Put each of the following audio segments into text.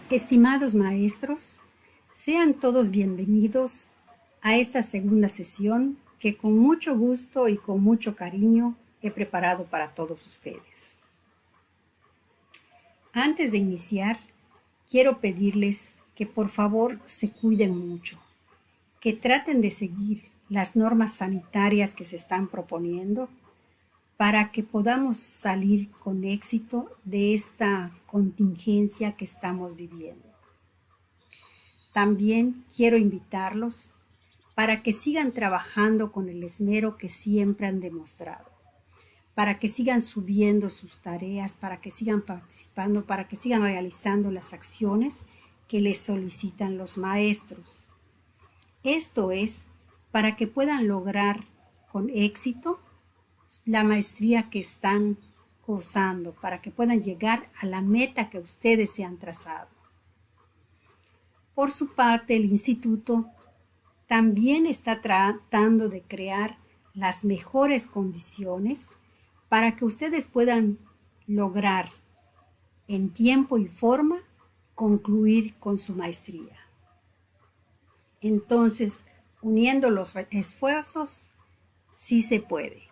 Estimados maestros, sean todos bienvenidos a esta segunda sesión que con mucho gusto y con mucho cariño he preparado para todos ustedes. Antes de iniciar, quiero pedirles que por favor se cuiden mucho, que traten de seguir las normas sanitarias que se están proponiendo para que podamos salir con éxito de esta contingencia que estamos viviendo. También quiero invitarlos para que sigan trabajando con el esmero que siempre han demostrado, para que sigan subiendo sus tareas, para que sigan participando, para que sigan realizando las acciones que les solicitan los maestros. Esto es para que puedan lograr con éxito la maestría que están cursando, para que puedan llegar a la meta que ustedes se han trazado. Por su parte, el instituto también está tratando de crear las mejores condiciones para que ustedes puedan lograr en tiempo y forma concluir con su maestría. Entonces, uniendo los esfuerzos, sí se puede.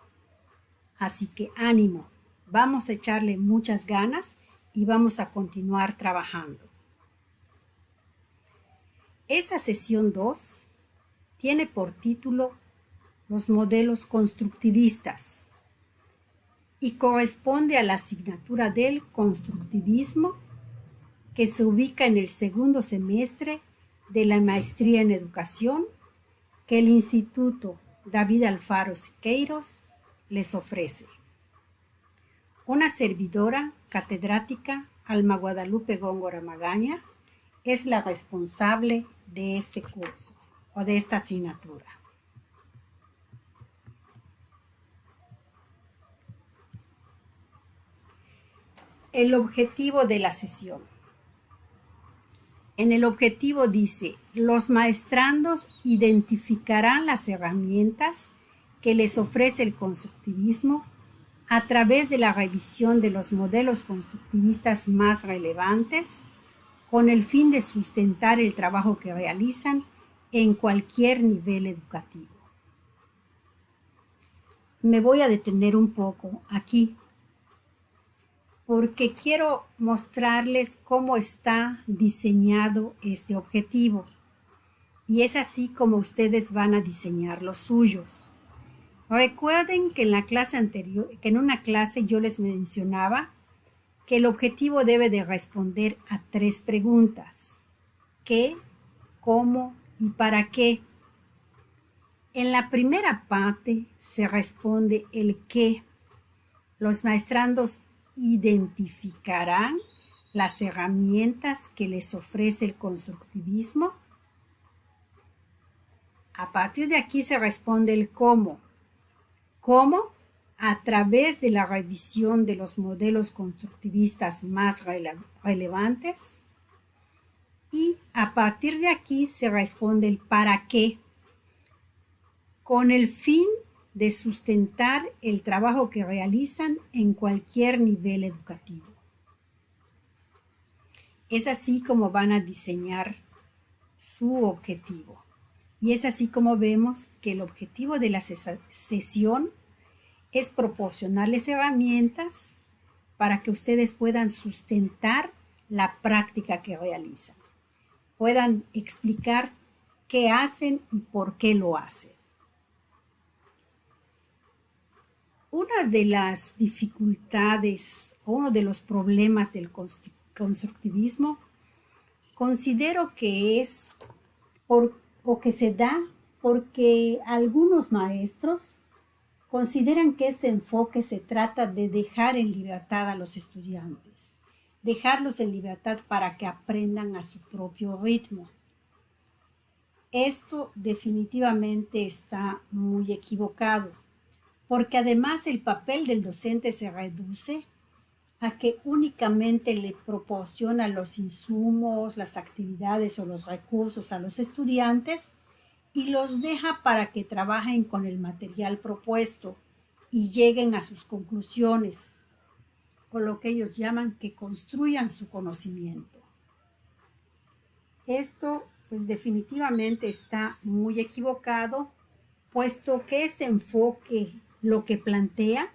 Así que ánimo, vamos a echarle muchas ganas y vamos a continuar trabajando. Esta sesión 2 tiene por título Los modelos constructivistas y corresponde a la asignatura del constructivismo que se ubica en el segundo semestre de la maestría en educación que el Instituto David Alfaro Siqueiros les ofrece. Una servidora catedrática, Alma Guadalupe Góngora Magaña, es la responsable de este curso o de esta asignatura. El objetivo de la sesión. En el objetivo dice, los maestrandos identificarán las herramientas que les ofrece el constructivismo a través de la revisión de los modelos constructivistas más relevantes con el fin de sustentar el trabajo que realizan en cualquier nivel educativo. Me voy a detener un poco aquí porque quiero mostrarles cómo está diseñado este objetivo. Y es así como ustedes van a diseñar los suyos. Recuerden que en la clase anterior, que en una clase yo les mencionaba que el objetivo debe de responder a 3 preguntas. ¿Qué? ¿Cómo? ¿Y para qué? En la primera parte se responde el qué. Los maestrandos identificarán las herramientas que les ofrece el constructivismo. A partir de aquí se responde el cómo. ¿Cómo? A través de la revisión de los modelos constructivistas más relevantes. Y a partir de aquí se responde el para qué, con el fin de sustentar el trabajo que realizan en cualquier nivel educativo. Es así como van a diseñar su objetivo. Y es así como vemos que el objetivo de la sesión es proporcionarles herramientas para que ustedes puedan sustentar la práctica que realizan. Puedan explicar qué hacen y por qué lo hacen. Una de las dificultades o uno de los problemas del constructivismo considero que es o que se da porque algunos maestros consideran que este enfoque se trata de dejar en libertad a los estudiantes, dejarlos en libertad para que aprendan a su propio ritmo. Esto definitivamente está muy equivocado, porque además el papel del docente se reduce a que únicamente le proporciona los insumos, las actividades o los recursos a los estudiantes y los deja para que trabajen con el material propuesto y lleguen a sus conclusiones, o lo que ellos llaman que construyan su conocimiento. Esto pues definitivamente está muy equivocado, puesto que este enfoque lo que plantea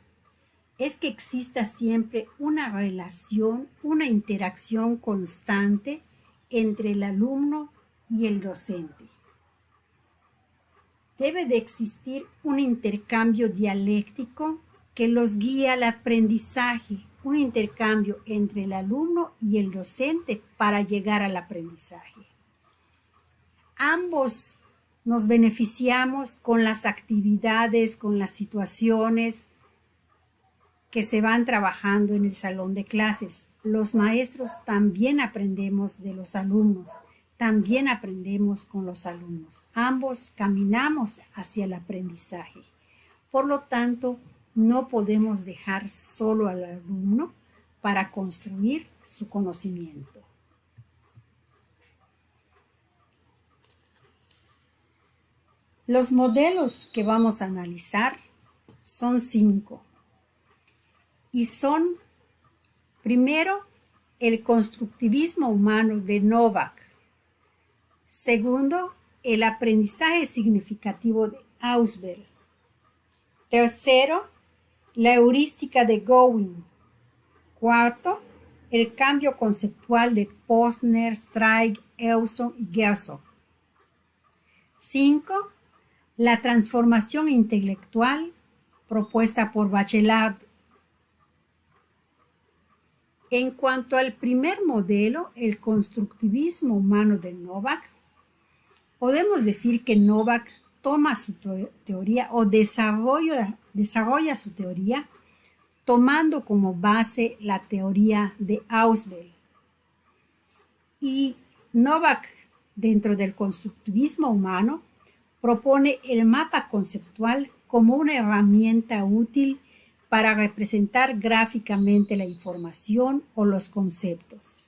es que exista siempre una relación, una interacción constante entre el alumno y el docente. Debe de existir un intercambio dialéctico que los guíe al aprendizaje, un intercambio entre el alumno y el docente para llegar al aprendizaje. Ambos nos beneficiamos con las actividades, con las situaciones que se van trabajando en el salón de clases. Los maestros también aprendemos de los alumnos, también aprendemos con los alumnos. Ambos caminamos hacia el aprendizaje. Por lo tanto, no podemos dejar solo al alumno para construir su conocimiento. Los modelos que vamos a analizar son 5 y son, primero, el constructivismo humano de Novak. Segundo, el aprendizaje significativo de Ausubel. Tercero, la heurística de Gowin. Cuarto, el cambio conceptual de Posner, Streich, Euston y Gersov. 5. La transformación intelectual propuesta por Bachelard. En cuanto al primer modelo, el constructivismo humano de Novak, podemos decir que Novak toma su teoría o desarrolla su teoría tomando como base la teoría de Ausubel. Y Novak, dentro del constructivismo humano, propone el mapa conceptual como una herramienta útil para representar gráficamente la información o los conceptos.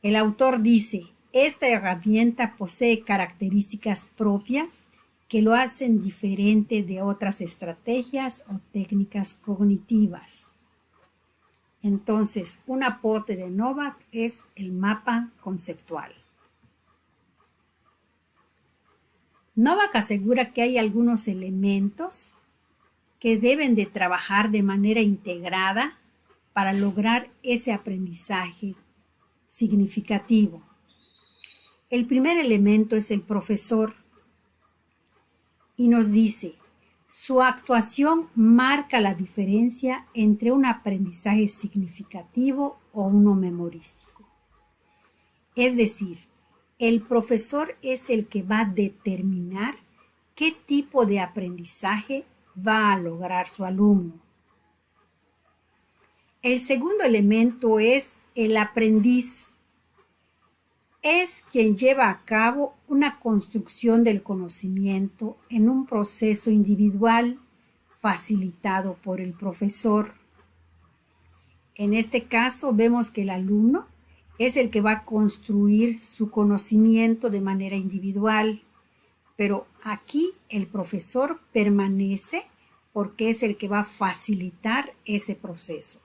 El autor dice, esta herramienta posee características propias que lo hacen diferente de otras estrategias o técnicas cognitivas. Entonces, un aporte de Novak es el mapa conceptual. Novak asegura que hay algunos elementos que deben de trabajar de manera integrada para lograr ese aprendizaje significativo. El primer elemento es el profesor y nos dice, su actuación marca la diferencia entre un aprendizaje significativo o uno memorístico. Es decir, el profesor es el que va a determinar qué tipo de aprendizaje va a lograr su alumno. El segundo elemento es el aprendiz. Es quien lleva a cabo una construcción del conocimiento en un proceso individual facilitado por el profesor. En este caso vemos que el alumno es el que va a construir su conocimiento de manera individual, pero aquí el profesor permanece porque es el que va a facilitar ese proceso.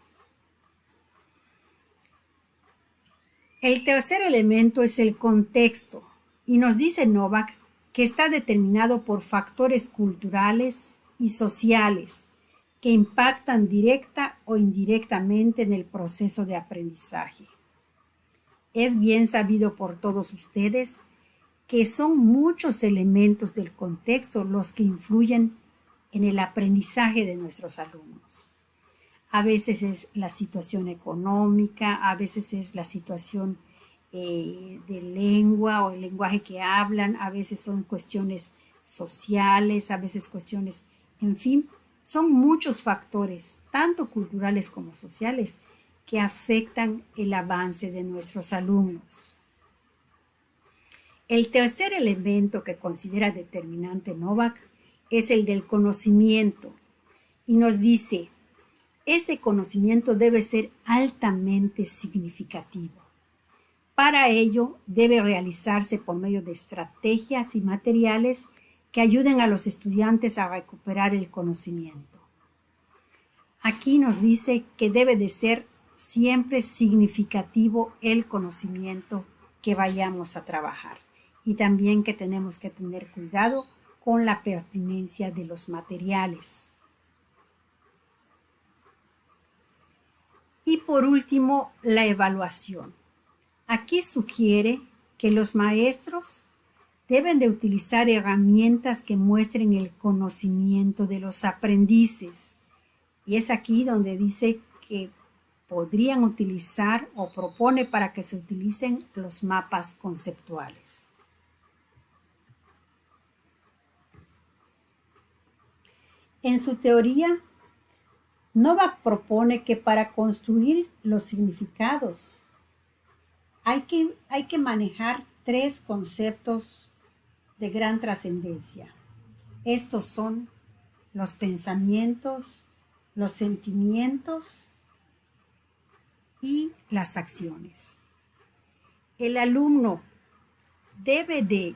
El tercer elemento es el contexto y nos dice Novak que está determinado por factores culturales y sociales que impactan directa o indirectamente en el proceso de aprendizaje. Es bien sabido por todos ustedes que son muchos elementos del contexto los que influyen en el aprendizaje de nuestros alumnos. A veces es la situación económica, a veces es la situación de lengua o el lenguaje que hablan, a veces son cuestiones sociales, a veces cuestiones, en fin, son muchos factores, tanto culturales como sociales, que afectan el avance de nuestros alumnos. El tercer elemento que considera determinante Novak es el del conocimiento y nos dice, este conocimiento debe ser altamente significativo. Para ello, debe realizarse por medio de estrategias y materiales que ayuden a los estudiantes a recuperar el conocimiento. Aquí nos dice que debe de ser siempre significativo el conocimiento que vayamos a trabajar. Y también que tenemos que tener cuidado con la pertinencia de los materiales. Y por último, la evaluación. Aquí sugiere que los maestros deben de utilizar herramientas que muestren el conocimiento de los aprendices. Y es aquí donde dice que podrían utilizar o propone para que se utilicen los mapas conceptuales. En su teoría, Novak propone que para construir los significados hay que manejar 3 conceptos de gran trascendencia. Estos son los pensamientos, los sentimientos y las acciones. El alumno debe de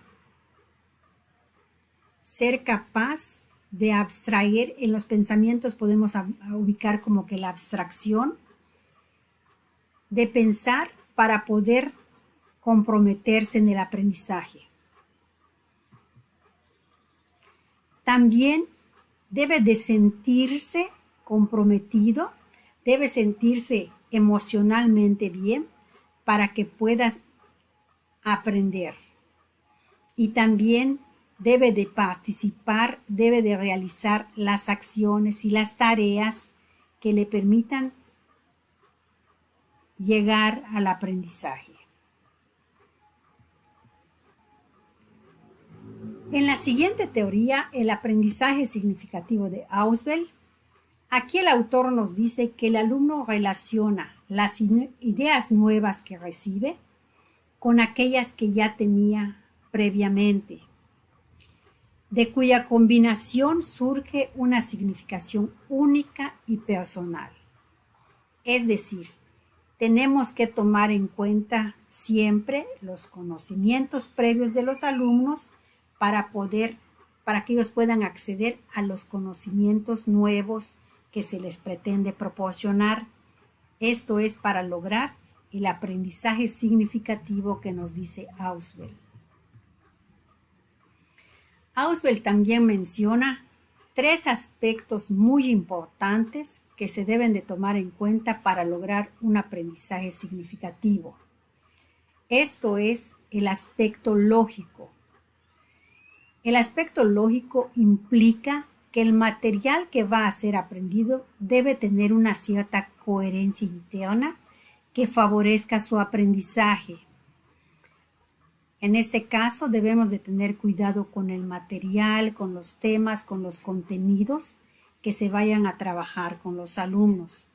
ser capaz de abstraer. En los pensamientos podemos ubicar como que la abstracción de pensar para poder comprometerse en el aprendizaje. También debe de sentirse comprometido, debe sentirse emocionalmente bien para que pueda aprender. Y también debe de participar, debe de realizar las acciones y las tareas que le permitan llegar al aprendizaje. En la siguiente teoría, el aprendizaje significativo de Ausubel, aquí el autor nos dice que el alumno relaciona las ideas nuevas que recibe con aquellas que ya tenía previamente, de cuya combinación surge una significación única y personal. Es decir, tenemos que tomar en cuenta siempre los conocimientos previos de los alumnos para que ellos puedan acceder a los conocimientos nuevos que se les pretende proporcionar. Esto es para lograr el aprendizaje significativo que nos dice Ausubel. Ausubel también menciona 3 aspectos muy importantes que se deben de tomar en cuenta para lograr un aprendizaje significativo. Esto es el aspecto lógico. El aspecto lógico implica que el material que va a ser aprendido debe tener una cierta coherencia interna que favorezca su aprendizaje. En este caso debemos de tener cuidado con el material, con los temas, con los contenidos que se vayan a trabajar con los alumnos.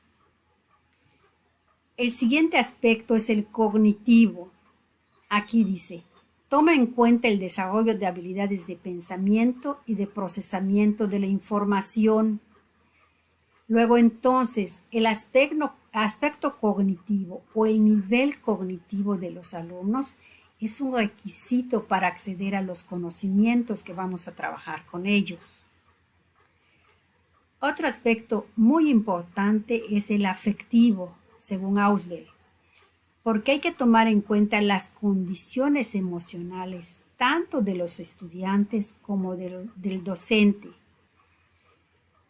El siguiente aspecto es el cognitivo. Aquí dice, toma en cuenta el desarrollo de habilidades de pensamiento y de procesamiento de la información. Luego entonces, el aspecto cognitivo o el nivel cognitivo de los alumnos es un requisito para acceder a los conocimientos que vamos a trabajar con ellos. Otro aspecto muy importante es el afectivo, según Ausubel, porque hay que tomar en cuenta las condiciones emocionales tanto de los estudiantes como del docente,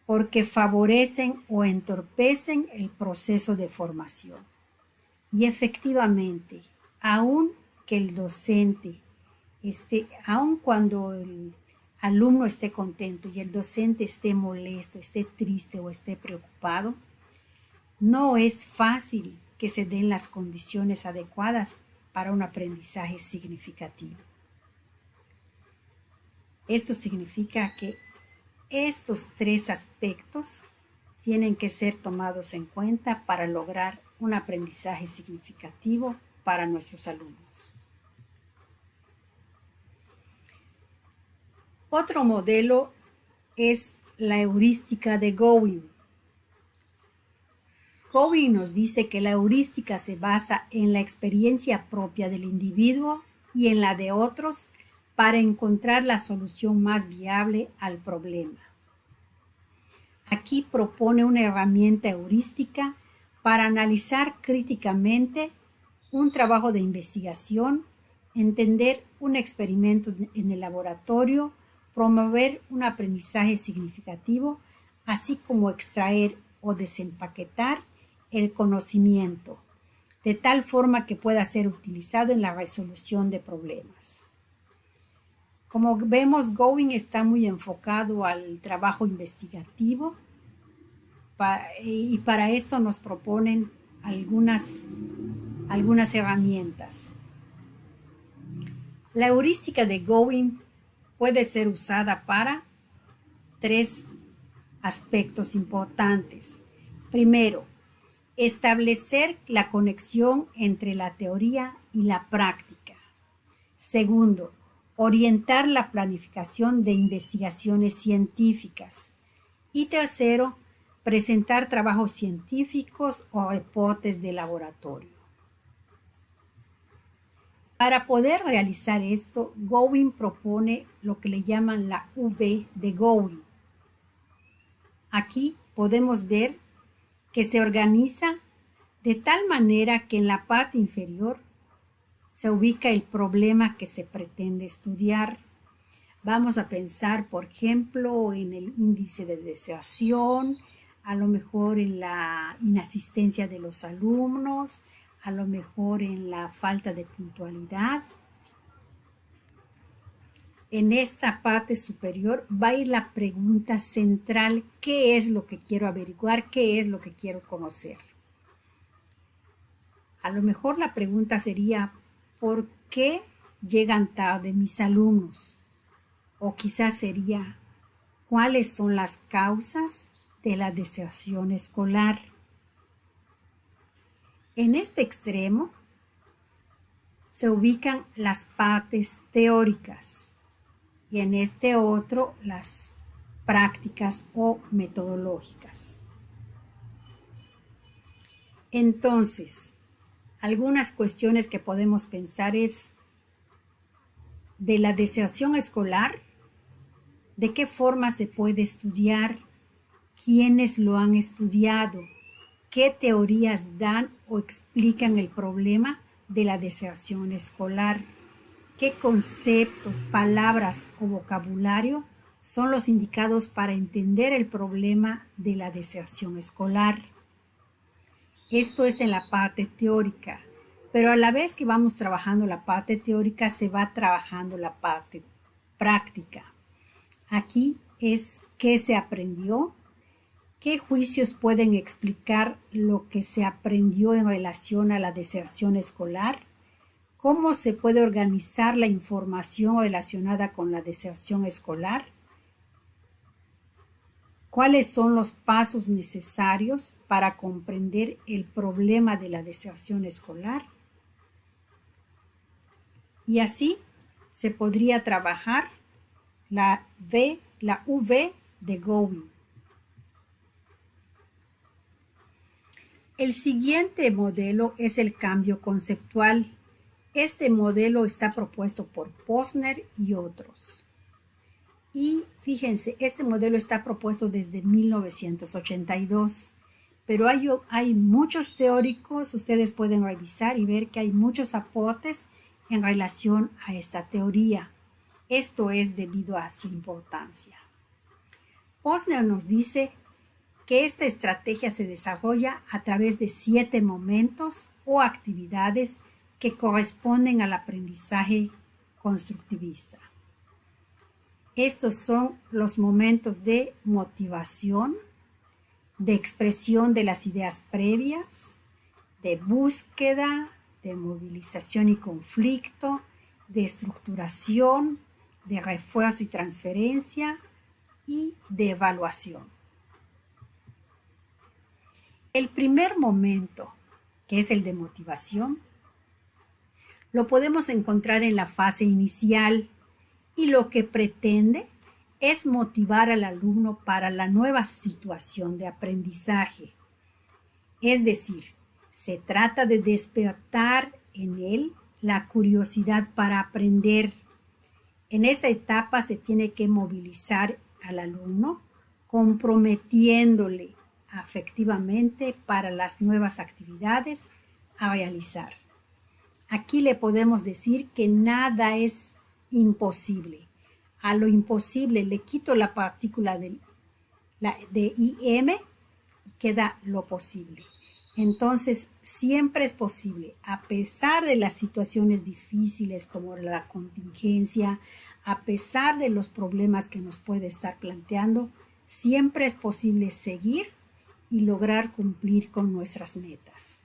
porque favorecen o entorpecen el proceso de formación. Y efectivamente, aun que el docente aun cuando el alumno esté contento y el docente esté molesto, esté triste o esté preocupado, no es fácil que se den las condiciones adecuadas para un aprendizaje significativo. Esto significa que estos 3 aspectos tienen que ser tomados en cuenta para lograr un aprendizaje significativo para nuestros alumnos. Otro modelo es la heurística de Gowing. Gowing nos dice que la heurística se basa en la experiencia propia del individuo y en la de otros para encontrar la solución más viable al problema. Aquí propone una herramienta heurística para analizar críticamente un trabajo de investigación entender un experimento en el laboratorio, promover un aprendizaje significativo, así como extraer o desempaquetar el conocimiento, de tal forma que pueda ser utilizado en la resolución de problemas. Como vemos, Gowing está muy enfocado al trabajo investigativo y para esto nos proponen algunas herramientas. La heurística de Gowing puede ser usada para 3 aspectos importantes. Primero, establecer la conexión entre la teoría y la práctica. Segundo, orientar la planificación de investigaciones científicas. Y tercero, presentar trabajos científicos o reportes de laboratorio. Para poder realizar esto, Gowing propone lo que le llaman la V de Gowing. Aquí podemos ver que se organiza de tal manera que en la parte inferior se ubica el problema que se pretende estudiar. Vamos a pensar, por ejemplo, en el índice de deserción, a lo mejor en la inasistencia de los alumnos, a lo mejor en la falta de puntualidad. En esta parte superior va a ir la pregunta central: ¿qué es lo que quiero averiguar? ¿Qué es lo que quiero conocer? A lo mejor la pregunta sería: ¿por qué llegan tarde mis alumnos? O quizás sería: ¿cuáles son las causas de la deserción escolar? En este extremo se ubican las partes teóricas y en este otro las prácticas o metodológicas. Entonces, algunas cuestiones que podemos pensar es de la deserción escolar, de qué forma se puede estudiar, quiénes lo han estudiado, qué teorías dan o explican el problema de la deserción escolar, qué conceptos, palabras o vocabulario son los indicados para entender el problema de la deserción escolar. Esto es en la parte teórica, pero a la vez que vamos trabajando la parte teórica, se va trabajando la parte práctica. Aquí es qué se aprendió, qué juicios pueden explicar lo que se aprendió en relación a la deserción escolar, cómo se puede organizar la información relacionada con la deserción escolar, cuáles son los pasos necesarios para comprender el problema de la deserción escolar. Y así se podría trabajar la V de Gowing. El siguiente modelo es el cambio conceptual. Este modelo está propuesto por Posner y otros. Y fíjense, este modelo está propuesto desde 1982, pero hay muchos teóricos, ustedes pueden revisar y ver que hay muchos aportes en relación a esta teoría. Esto es debido a su importancia. Posner nos dice que esta estrategia se desarrolla a través de 7 momentos o actividades que corresponden al aprendizaje constructivista. Estos son los momentos de motivación, de expresión de las ideas previas, de búsqueda, de movilización y conflicto, de estructuración, de refuerzo y transferencia y de evaluación. El primer momento, que es el de motivación, lo podemos encontrar en la fase inicial y lo que pretende es motivar al alumno para la nueva situación de aprendizaje. Es decir, se trata de despertar en él la curiosidad para aprender. En esta etapa se tiene que movilizar al alumno, comprometiéndole afectivamente para las nuevas actividades a realizar. Aquí le podemos decir que nada es imposible. A lo imposible le quito la partícula de im y queda lo posible. Entonces, siempre es posible, a pesar de las situaciones difíciles como la contingencia, a pesar de los problemas que nos puede estar planteando, siempre es posible seguir y lograr cumplir con nuestras metas.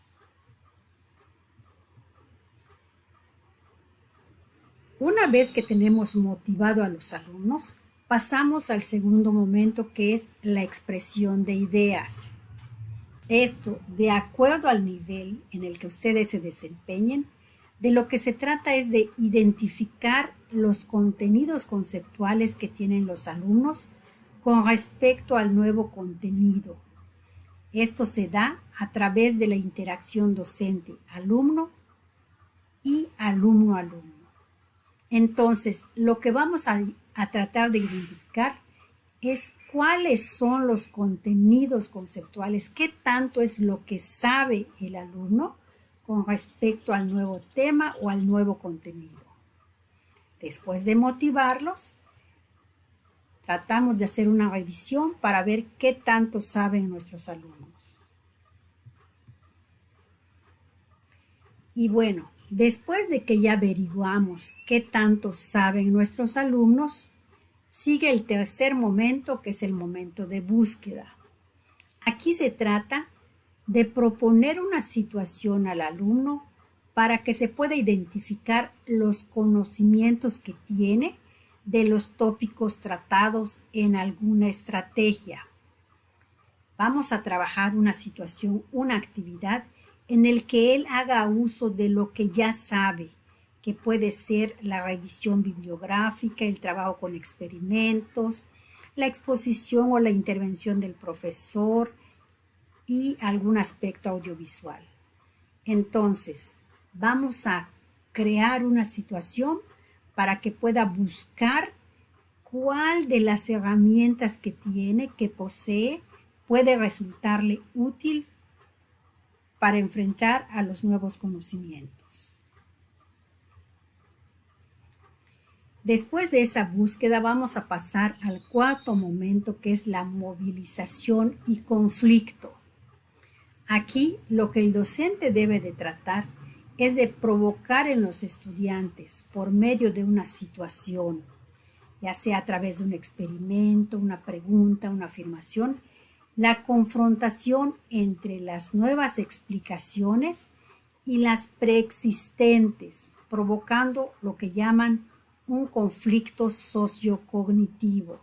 Una vez que tenemos motivado a los alumnos, pasamos al segundo momento, que es la expresión de ideas. Esto, de acuerdo al nivel en el que ustedes se desempeñen, de lo que se trata es de identificar los contenidos conceptuales que tienen los alumnos con respecto al nuevo contenido. Esto se da a través de la interacción docente-alumno y alumno-alumno. Entonces, lo que vamos a tratar de identificar es cuáles son los contenidos conceptuales, qué tanto es lo que sabe el alumno con respecto al nuevo tema o al nuevo contenido. Después de motivarlos, tratamos de hacer una revisión para ver qué tanto saben nuestros alumnos. Y bueno, después de que ya averiguamos qué tanto saben nuestros alumnos, sigue el tercer momento, que es el momento de búsqueda. Aquí se trata de proponer una situación al alumno para que se pueda identificar los conocimientos que tiene de los tópicos tratados en alguna estrategia. Vamos a trabajar una situación, una actividad en el que él haga uso de lo que ya sabe, que puede ser la revisión bibliográfica, el trabajo con experimentos, la exposición o la intervención del profesor y algún aspecto audiovisual. Entonces, vamos a crear una situación para que pueda buscar cuál de las herramientas que tiene, que posee, puede resultarle útil para enfrentar a los nuevos conocimientos. Después de esa búsqueda vamos a pasar al cuarto momento, que es la movilización y conflicto. Aquí lo que el docente debe de tratar es de provocar en los estudiantes, por medio de una situación, ya sea a través de un experimento, una pregunta, una afirmación, la confrontación entre las nuevas explicaciones y las preexistentes, provocando lo que llaman un conflicto sociocognitivo.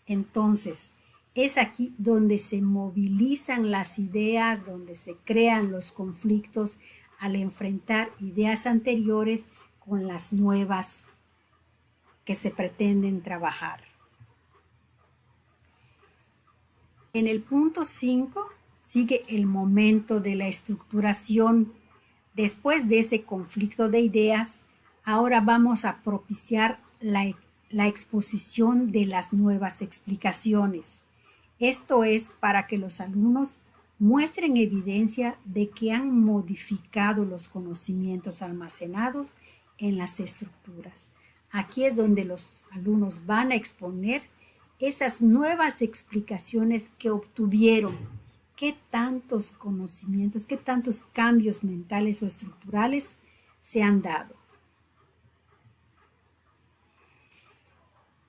Entonces, es aquí donde se movilizan las ideas, donde se crean los conflictos al enfrentar ideas anteriores con las nuevas que se pretenden trabajar. En el punto 5 sigue el momento de la estructuración. Después de ese conflicto de ideas, ahora vamos a propiciar la exposición de las nuevas explicaciones. Esto es para que los alumnos muestren evidencia de que han modificado los conocimientos almacenados en las estructuras. Aquí es donde los alumnos van a exponer esas nuevas explicaciones que obtuvieron, qué tantos conocimientos, qué tantos cambios mentales o estructurales se han dado.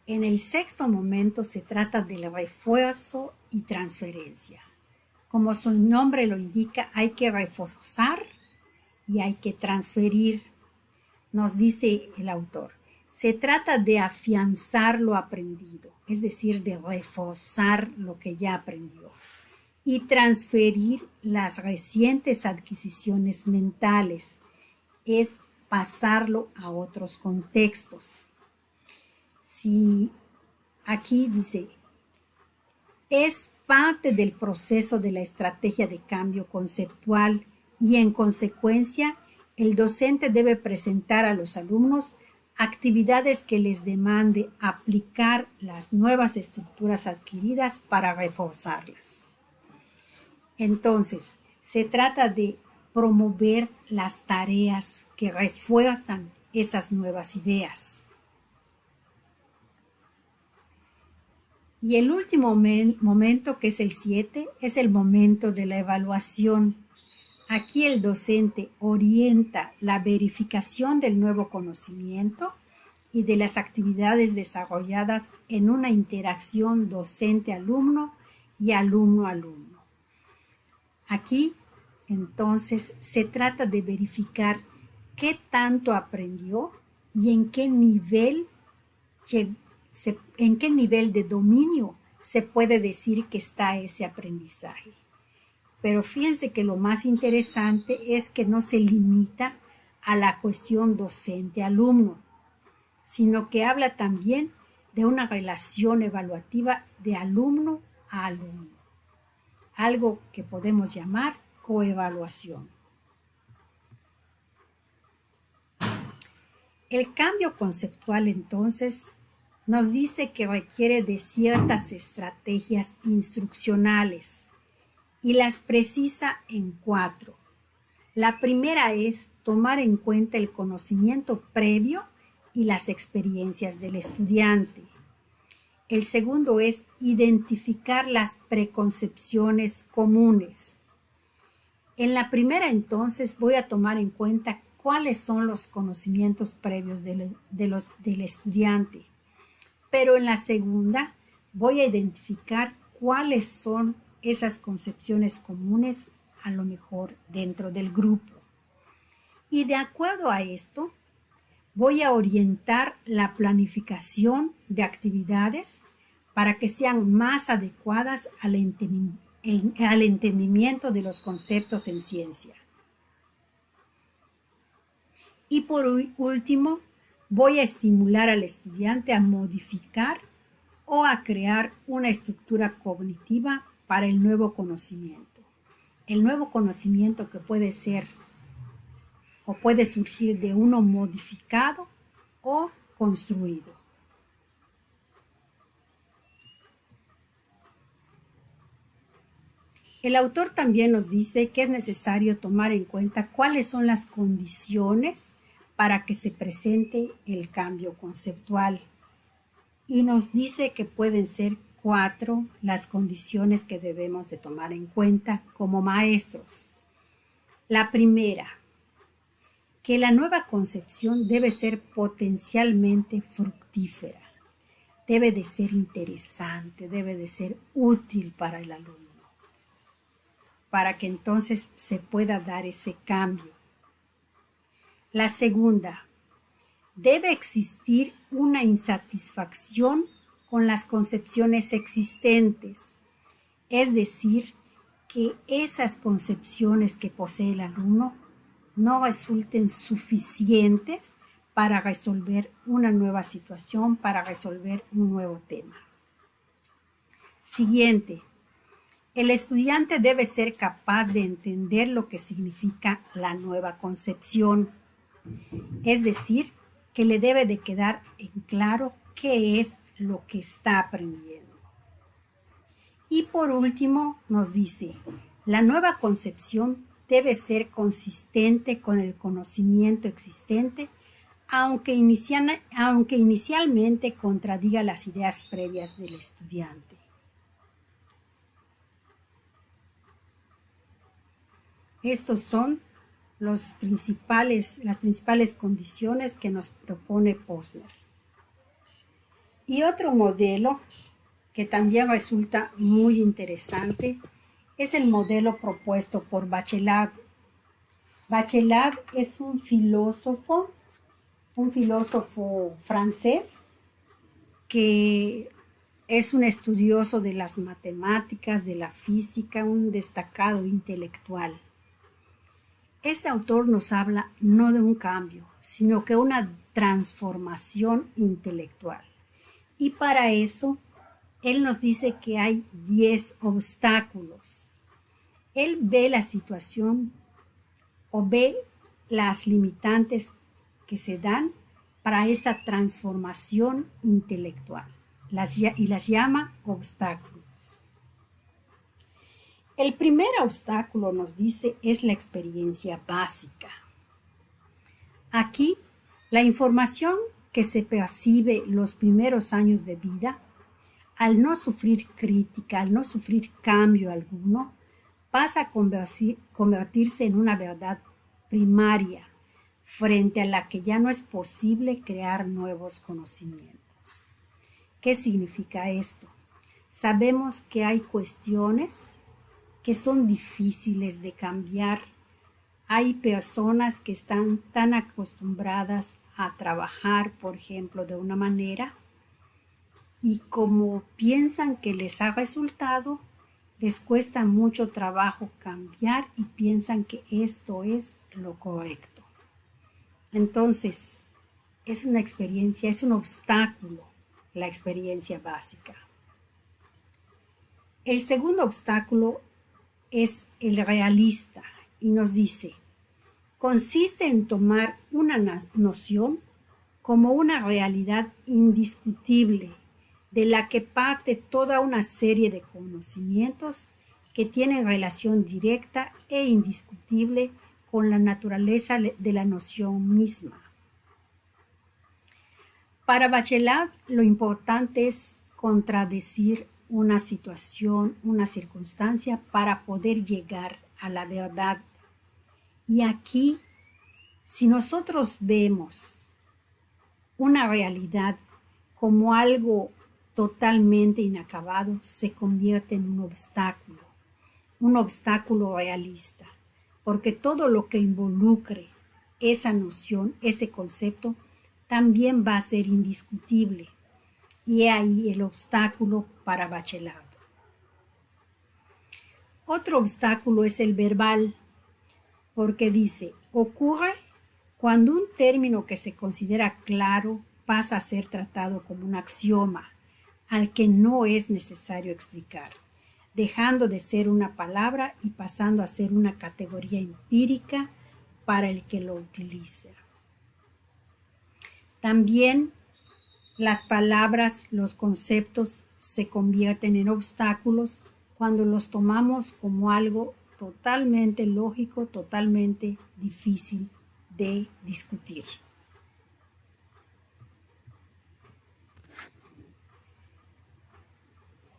En el sexto momento se trata del refuerzo y transferencia. Como su nombre lo indica, hay que reforzar y hay que transferir, nos dice el autor. Se trata de afianzar lo aprendido, es decir, de reforzar lo que ya aprendió y transferir las recientes adquisiciones mentales, es pasarlo a otros contextos. Si aquí dice, es parte del proceso de la estrategia de cambio conceptual y en consecuencia el docente debe presentar a los alumnos actividades que les demande aplicar las nuevas estructuras adquiridas para reforzarlas. Entonces, se trata de promover las tareas que refuerzan esas nuevas ideas. Y el último momento, que es el 7, es el momento de la evaluación. Aquí el docente orienta la verificación del nuevo conocimiento y de las actividades desarrolladas en una interacción docente-alumno y alumno-alumno. Aquí, entonces, se trata de verificar qué tanto aprendió y en qué nivel de dominio se puede decir que está ese aprendizaje. Pero fíjense que lo más interesante es que no se limita a la cuestión docente-alumno, sino que habla también de una relación evaluativa de alumno a alumno, algo que podemos llamar coevaluación. El cambio conceptual, entonces, nos dice que requiere de ciertas estrategias instruccionales y las precisa en 4. La primera es tomar en cuenta el conocimiento previo y las experiencias del estudiante. El segundo es identificar las preconcepciones comunes. En la primera, entonces, voy a tomar en cuenta cuáles son los conocimientos previos del estudiante. Pero en la segunda, voy a identificar cuáles son esas concepciones comunes, a lo mejor dentro del grupo. Y de acuerdo a esto, voy a orientar la planificación de actividades para que sean más adecuadas al entendimiento de los conceptos en ciencia. Y por último, voy a estimular al estudiante a modificar o a crear una estructura cognitiva para el nuevo conocimiento. El nuevo conocimiento que puede ser o puede surgir de uno modificado o construido. El autor también nos dice que es necesario tomar en cuenta cuáles son las condiciones para que se presente el cambio conceptual. Y nos dice que pueden ser 4 las condiciones que debemos de tomar en cuenta como maestros. La primera, que la nueva concepción debe ser potencialmente fructífera, debe de ser interesante, debe de ser útil para el alumno, para que entonces se pueda dar ese cambio. La segunda, debe existir una insatisfacción con las concepciones existentes, es decir, que esas concepciones que posee el alumno no resulten suficientes para resolver una nueva situación, para resolver un nuevo tema. Siguiente, el estudiante debe ser capaz de entender lo que significa la nueva concepción, es decir, que le debe de quedar en claro qué es lo que está aprendiendo. Y por último nos dice, la nueva concepción debe ser consistente con el conocimiento existente, aunque inicialmente contradiga las ideas previas del estudiante. Estos son las principales condiciones que nos propone Posner. Y otro modelo que también resulta muy interesante es el modelo propuesto por Bachelard. Bachelard es un filósofo francés que es un estudioso de las matemáticas, de la física, un destacado intelectual. Este autor nos habla no de un cambio, sino que una transformación intelectual. Y para eso, él nos dice que hay 10 obstáculos. Él ve la situación o ve las limitantes que se dan para esa transformación intelectual y las llama obstáculos. El primer obstáculo, nos dice, es la experiencia básica. Aquí, la información que se percibe los primeros años de vida, al no sufrir crítica, al no sufrir cambio alguno, pasa a convertirse en una verdad primaria, frente a la que ya no es posible crear nuevos conocimientos. ¿Qué significa esto? Sabemos que hay cuestiones que son difíciles de cambiar. Hay personas que están tan acostumbradas a trabajar, por ejemplo, de una manera, y como piensan que les ha resultado, les cuesta mucho trabajo cambiar y piensan que esto es lo correcto. Entonces, es una experiencia, es un obstáculo, la experiencia básica. El segundo obstáculo es el realista y nos dice, consiste en tomar una noción como una realidad indiscutible de la que parte toda una serie de conocimientos que tienen relación directa e indiscutible con la naturaleza de la noción misma. Para Bachelard, lo importante es contradecir una situación, una circunstancia para poder llegar a la verdad. Y aquí, si nosotros vemos una realidad como algo totalmente inacabado, se convierte en un obstáculo realista, porque todo lo que involucre esa noción, ese concepto, también va a ser indiscutible. Y ahí el obstáculo para Bachelard. Otro obstáculo es el verbal, porque dice, ocurre cuando un término que se considera claro pasa a ser tratado como un axioma, al que no es necesario explicar, dejando de ser una palabra y pasando a ser una categoría empírica para el que lo utiliza. También las palabras, los conceptos se convierten en obstáculos cuando los tomamos como algo totalmente lógico, totalmente difícil de discutir.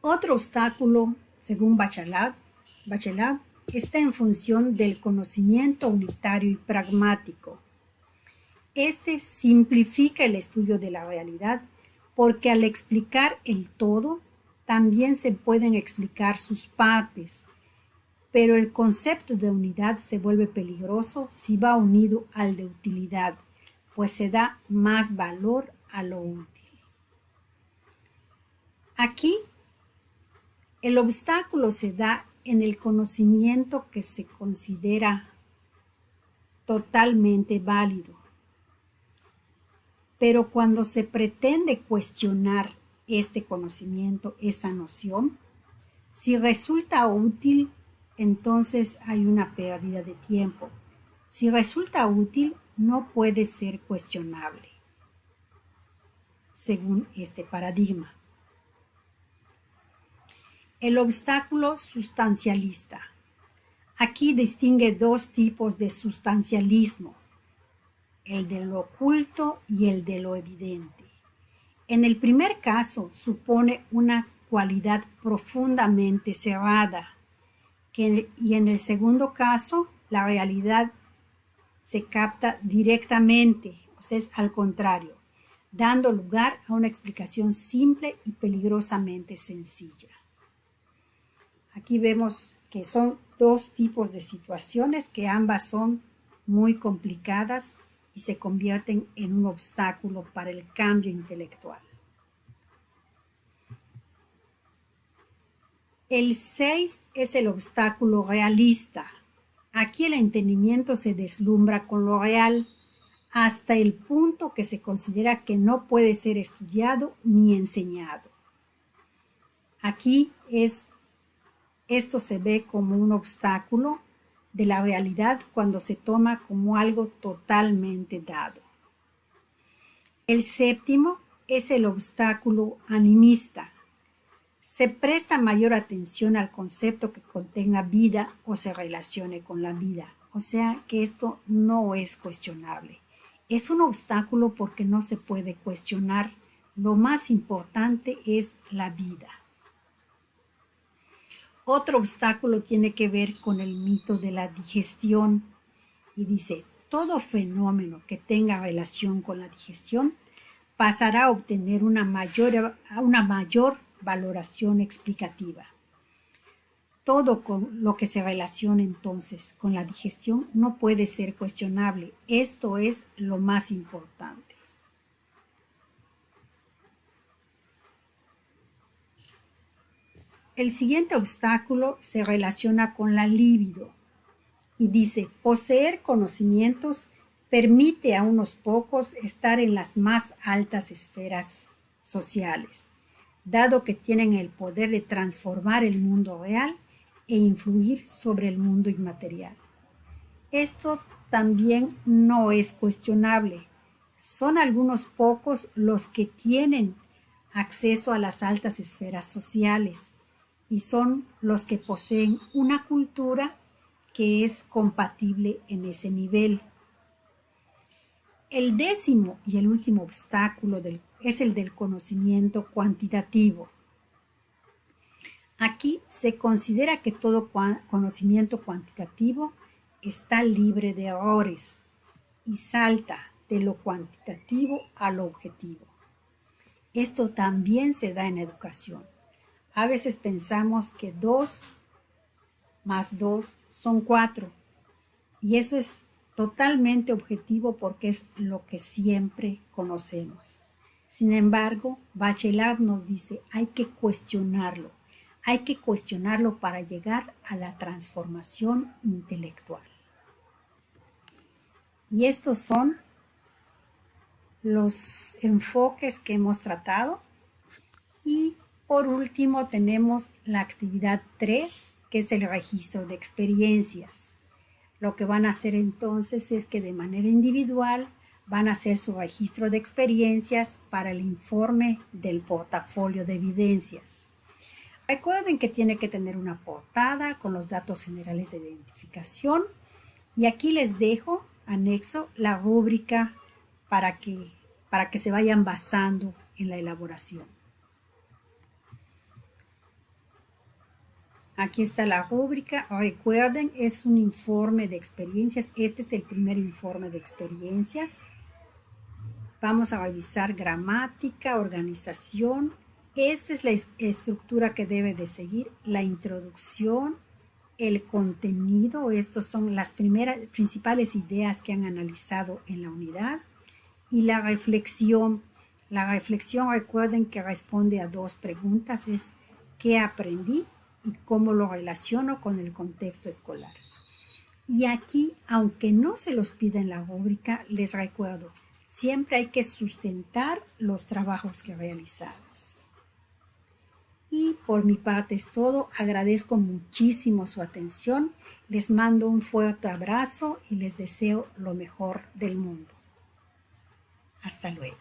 Otro obstáculo, según Bachelard, está en función del conocimiento unitario y pragmático. Este simplifica el estudio de la realidad porque al explicar el todo, también se pueden explicar sus partes, pero el concepto de unidad se vuelve peligroso si va unido al de utilidad, pues se da más valor a lo útil. Aquí, el obstáculo se da en el conocimiento que se considera totalmente válido. Pero cuando se pretende cuestionar este conocimiento, esta noción, si resulta útil, entonces hay una pérdida de tiempo. Si resulta útil, no puede ser cuestionable, según este paradigma. El obstáculo sustancialista. Aquí distingue dos tipos de sustancialismo, el de lo oculto y el de lo evidente. En el primer caso supone una cualidad profundamente cerrada, y en el segundo caso la realidad se capta directamente, o sea, es al contrario, dando lugar a una explicación simple y peligrosamente sencilla. Aquí vemos que son dos tipos de situaciones que ambas son muy complicadas y se convierten en un obstáculo para el cambio intelectual. El 6 es el obstáculo realista. Aquí el entendimiento se deslumbra con lo real hasta el punto que se considera que no puede ser estudiado ni enseñado. Aquí esto se ve como un obstáculo de la realidad cuando se toma como algo totalmente dado. El 7 es el obstáculo animista. se presta mayor atención al concepto que contenga vida o se relacione con la vida. O sea que esto no es cuestionable. Es un obstáculo porque no se puede cuestionar. Lo más importante es la vida. Otro obstáculo tiene que ver con el mito de la digestión y dice, todo fenómeno que tenga relación con la digestión pasará a obtener una mayor valoración explicativa. Todo con lo que se relaciona entonces con la digestión no puede ser cuestionable. Esto es lo más importante. El siguiente obstáculo se relaciona con la libido y dice, poseer conocimientos permite a unos pocos estar en las más altas esferas sociales, dado que tienen el poder de transformar el mundo real e influir sobre el mundo inmaterial. Esto también no es cuestionable. Son algunos pocos los que tienen acceso a las altas esferas sociales y son los que poseen una cultura que es compatible en ese nivel. El décimo y el último obstáculo es el del conocimiento cuantitativo. Aquí se considera que todo conocimiento cuantitativo está libre de errores y salta de lo cuantitativo a lo objetivo. Esto también se da en educación. A veces pensamos que 2 más 2 son 4 y eso es totalmente objetivo porque es lo que siempre conocemos. Sin embargo, Bachelard nos dice, hay que cuestionarlo para llegar a la transformación intelectual. Y estos son los enfoques que hemos tratado. Y por último tenemos la actividad 3, que es el registro de experiencias. Lo que van a hacer entonces es que de manera individual van a hacer su registro de experiencias para el informe del portafolio de evidencias. Recuerden que tiene que tener una portada con los datos generales de identificación y aquí les dejo anexo la rúbrica para que se vayan basando en la elaboración. Aquí está la rúbrica. Recuerden, es un informe de experiencias. Este es el primer informe de experiencias. Vamos a revisar gramática, organización. Esta es la estructura que debe de seguir. La introducción, el contenido. Estas son las principales ideas que han analizado en la unidad. Y la reflexión. La reflexión, recuerden que responde a 2 preguntas. Es ¿qué aprendí? Y cómo lo relaciono con el contexto escolar. Y aquí, aunque no se los pida en la rúbrica, les recuerdo, siempre hay que sustentar los trabajos que realizamos. Y por mi parte es todo. Agradezco muchísimo su atención. Les mando un fuerte abrazo y les deseo lo mejor del mundo. Hasta luego.